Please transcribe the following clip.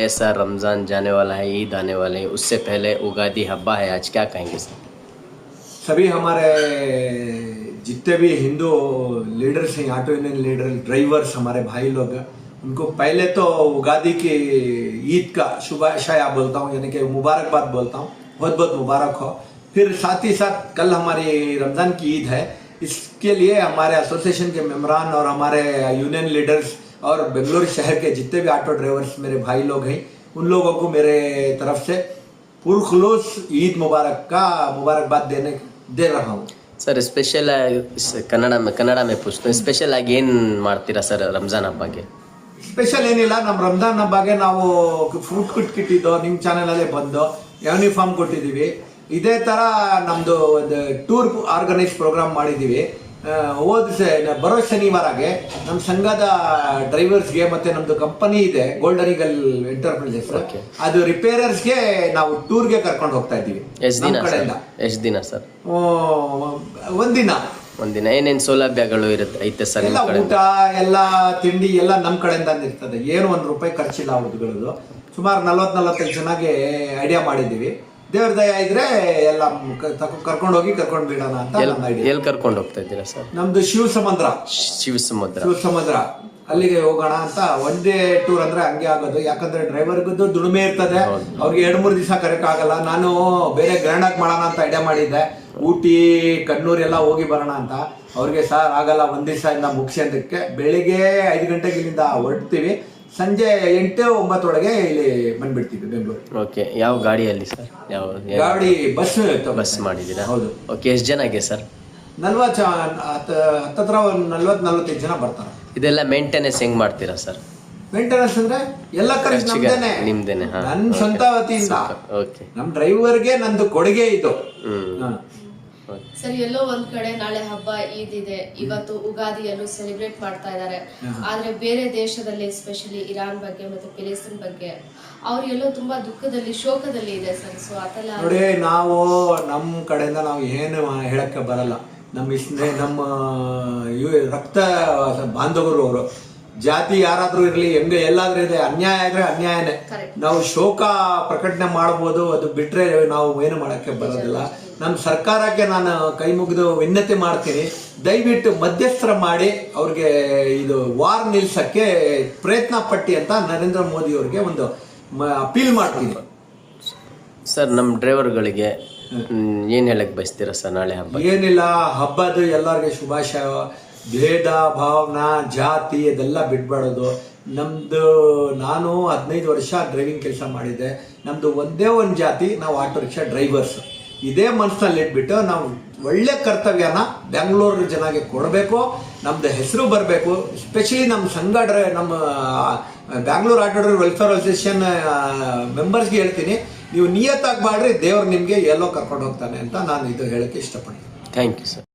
ऐसा रमज़ान जाने वाला है, ईद आने वाले हैं, उससे पहले उगादी हब्बा है, आज क्या कहेंगे सर? सभी हमारे जितने भी हिंदू लीडर्स हैं, ऑटो यूनियन लीडर, ड्राइवर्स, हमारे भाई लोग, उनको पहले तो उगादी की ईद का शुभाशय बोलता हूँ, यानी कि मुबारकबाद बोलता हूँ, बहुत बहुत मुबारक हो। फिर साथ ही साथ कल हमारी रमज़ान की ईद है, इसके लिए हमारे एसोसिएशन के मेम्बरान और हमारे यूनियन लीडर्स और बेंगलुरु शहर के जितने भी ऑटो ड्राइवर्स मेरे भाई लोग हैं, उन लोगों को मेरे तरफ से पुरखुलूस ईद मुबारक का मुबारकबाद दे रहा हूँ। ಸರ್ ಸ್ಪೆಷಲ್ ಕನ್ನಡ ಮೇ ಪೂछते ಸ್ಪೆಷಲ್ ಆಗಿ ಏನು ಮಾಡ್ತೀರಾ ಸರ್ ರಂಜಾನ್ ಹಬ್ಬಕ್ಕೆ? ಸ್ಪೆಷಲ್ ಏನಿಲ್ಲ, ನಮ್ಮ ರಂಜಾನ್ ಹಬ್ಬಗೆ ನಾವು ಫ್ರೂಟ್ ಕಿಟ್ ಇದ್ದು ನಿಮ್ಮ ಚಾನೆಲಲ್ಲೇ ಬಂದು ಯೂನಿಫಾರ್ಮ್ ಕೊಟ್ಟಿದ್ದೀವಿ. ಇದೇ ಥರ ನಮ್ಮದು ಒಂದು ಟೂರ್ ಆರ್ಗನೈಸ್ ಪ್ರೋಗ್ರಾಮ್ ಮಾಡಿದ್ದೀವಿ. ಬರೋ ಶನಿವಾರಗೆ ನಮ್ಮ ಸಂಘದ ಡ್ರೈವರ್ಸ್ಗೆ ಮತ್ತೆ ನಮ್ದು ಕಂಪನಿ ಇದೆ ಗೋಲ್ಡನ್ ಈಗಲ್ ಎಂಟರ್ಪ್ರೈಸಸ್, ಅದು ರಿಪೇರರ್ಸ್ಗೆ ನಾವು ಟೂರ್ಗೆ ಕರ್ಕೊಂಡು ಹೋಗ್ತಾ ಇದ್ದೀವಿ. ಎಷ್ಟು ದಿನ ಸರ್? ಒಂದಿನ ಏನೇನು ಸೌಲಭ್ಯಗಳು ಐತೆ ಸರ್? ಎಲ್ಲ ಊಟ, ಎಲ್ಲ ತಿಂಡಿ ಎಲ್ಲ ನಮ್ಮ ಕಡೆಯಿಂದ ಇರ್ತದೆ. ಏನು ₹1 ಖರ್ಚಿಲ್ಲ ಅವ್ರದ್ದು. ಸುಮಾರು 40-45 ಜನಗೆ ಐಡಿಯಾ ಮಾಡಿದ್ದೀವಿ. ದೇವ್ರ ದಯ ಇದ್ರೆ ಎಲ್ಲ ಕರ್ಕೊಂಡು ಬಿಡೋಣ ಅಂತ ನನ್ನ ಐಡಿಯಾ. ಎಲ್ಲಿ ಕರ್ಕೊಂಡು ಹೋಗ್ತಾ ಇದ್ದೀರಾ ಸರ್? ನಮ್ದು ಶಿವ ಸಮುದ್ರ ಅಲ್ಲಿಗೆ ಹೋಗೋಣ ಅಂತ. ಒಂದೇ ಟೂರ್ ಅಂದ್ರೆ ಹಂಗೆ ಆಗೋದು, ಯಾಕಂದ್ರೆ ಡ್ರೈವರ್ಗೂ ದುಡಿಮೆ ಇರ್ತದೆ, ಅವ್ರಿಗೆ 2-3 ದಿವಸ ಕರೆಕ್ಕಾಗಲ್ಲ. ನಾನು ಬೇರೆ ಗ್ರ್ಯಾಂಡ್ ಆಗಿ ಮಾಡೋಣ ಅಂತ ಐಡಿಯಾ ಮಾಡಿದ್ದೆ, ಊಟಿ ಕಣ್ಣೂರ್ ಎಲ್ಲ ಹೋಗಿ ಬರೋಣ ಅಂತ. ಅವ್ರಿಗೆ ಸರ್ ಆಗಲ್ಲ, ಒಂದ್ ದಿವಸ ಇಂದ ಮುಗಿಸಿ ಅಂದಕ್ಕೆ ಬೆಳಿಗ್ಗೆ 5 ಗಂಟೆಗೆ ಇಲ್ಲಿಂದ ಹೊರಡ್ತೀವಿ, ಸಂಜೆ 8-9 ಒಳಗೆ ಇಲ್ಲಿ ಬಂದ್ಬಿಡ್ತೀವಿ ಬೆಂಗಳೂರು. ಓಕೆ, ಯಾವ ಗಾಡಿಯಲ್ಲಿ ಸರ್? ಯಾವ ಗಾಡಿ? ಬಸ್ ಮಾಡಿದ್ದೀರಾ? ಹೌದು. ಓಕೆ, ಎಷ್ಟು ಜನಕ್ಕೆ ಸರ್? 40-45 ಜನ ಬರ್ತಾರೆ. ಇದೆಲ್ಲ ಮೇಂಟೆನೆನ್ಸ್ ಹೆಂಗ್ ಮಾಡ್ತೀರಾ ಸರ್? ಮೇಂಟೆನೆನ್ಸ್ ಅಂದ್ರೆ ಎಲ್ಲ ಖರ್ಚು ನಿಮ್ದೇನೆ? ನನ್ನ ಸ್ವಂತ ವತಿಯಿಂದ. ಓಕೆ, ನಮ್ ಡ್ರೈವರ್ಗೆ ನಂದು ಕೊಡುಗೆ ಇದು. ಸರ್, ಎಲ್ಲೋ ಒಂದ್ ಕಡೆ ನಾಳೆ ಹಬ್ಬ ಈದ್ ಇದೆ, ಇವತ್ತು ಉಗಾದಿಯನ್ನು ಸೆಲೆಬ್ರೇಟ್ ಮಾಡ್ತಾ ಇದ್ದಾರೆ. ಆದ್ರೆ ಬೇರೆ ದೇಶದಲ್ಲಿ, ಎಸ್ಪೆಷಲಿ ಇರಾನ್ ಬಗ್ಗೆ ಮತ್ತೆ ಫಿಲಿಸ್ತೀನ್ ಬಗ್ಗೆ, ಅವ್ರು ಎಲ್ಲೋ ತುಂಬಾ ದುಃಖದಲ್ಲಿ, ಶೋಕದಲ್ಲಿ ಇದೆ ಸರ್. ಸೊ ಅದೆಲ್ಲ ನೋಡಿ, ನಾವು ನಮ್ ಕಡೆಯಿಂದ ನಾವು ಏನು ಹೇಳಕ್ಕೆ ಬರಲ್ಲ. ನಮ್ಮ ರಕ್ತ ಬಾಂಧವರು ಅವರು. ಜಾತಿ ಯಾರಾದ್ರೂ ಇರ್ಲಿ, ಹೆಂಗೆ ಎಲ್ಲಾದ್ರೂ ಇದೆ, ಅನ್ಯಾಯ ಆದ್ರೆ ಅನ್ಯಾಯನೇ. ನಾವು ಶೋಕ ಪ್ರಕಟಣೆ ಮಾಡಬಹುದು, ಅದು ಬಿಟ್ರೆ ನಾವು ಏನು ಮಾಡಕ್ಕೆ ಬರೋದಿಲ್ಲ. ನಮ್ಮ ಸರ್ಕಾರಕ್ಕೆ ನಾನು ಕೈ ಮುಗಿದು ವಿನಂತಿ ಮಾಡ್ತೀನಿ, ದಯವಿಟ್ಟು ಮಧ್ಯಸ್ಥರ ಮಾಡಿ ಅವ್ರಿಗೆ ಇದು ವಾರ್ ನಿಲ್ಸಕ್ಕೆ ಪ್ರಯತ್ನ ಪಟ್ಟಿ ಅಂತ ನರೇಂದ್ರ ಮೋದಿ ಅವ್ರಿಗೆ ಒಂದು ಅಪೀಲ್ ಮಾಡ್ತೀನಿ. ಸರ್, ನಮ್ಮ ಡ್ರೈವರ್ಗಳಿಗೆ ಏನ್ ಹೇಳಕ್ ಬಯಸ್ತೀರಾ ಸರ್ ನಾಳೆ ಹಬ್ಬ? ಏನಿಲ್ಲ, ಹಬ್ಬದ ಎಲ್ಲರಿಗೆ ಶುಭಾಶಯ. ಭೇದ ಭಾವನಾ, ಜಾತಿ ಅದೆಲ್ಲ ಬಿಟ್ಬಿಡೋದು. ನಾನು 15 ವರ್ಷ ಡ್ರೈವಿಂಗ್ ಕೆಲಸ ಮಾಡಿದ್ದೆ. ನಮ್ದು ಒಂದೇ ಒಂದು ಜಾತಿ, ನಾವು ಆಟೋ ರಿಕ್ಷಾ ಡ್ರೈವರ್ಸ್. ಇದೇ ಮನಸ್ಸಿನಲ್ಲಿ ಇಟ್ಬಿಟ್ಟು ನಾವು ಒಳ್ಳೆ ಕರ್ತವ್ಯನ ಬೆಂಗಳೂರು ಜನಗೆ ಕೊಡಬೇಕು, ನಮ್ದು ಹೆಸರು ಬರಬೇಕು. ಎಸ್ಪೆಷಲಿ ನಮ್ಮ ಸಂಘ, ನಮ್ಮ Bangalore auto driver welfare association ಮೆಂಬರ್ಸ್ಗೆ ಹೇಳ್ತೀನಿ, ನೀವು ನಿಯತ್ತಾಗಿ ಮಾಡ್ರಿ, ದೇವ್ರು ನಿಮಗೆ ಎಲ್ಲೋ ಕರ್ಕೊಂಡು ಹೋಗ್ತಾನೆ ಅಂತ ನಾನು ಇದು ಹೇಳಕ್ಕೆ ಇಷ್ಟಪಡ್ತೀನಿ. Thank you sir.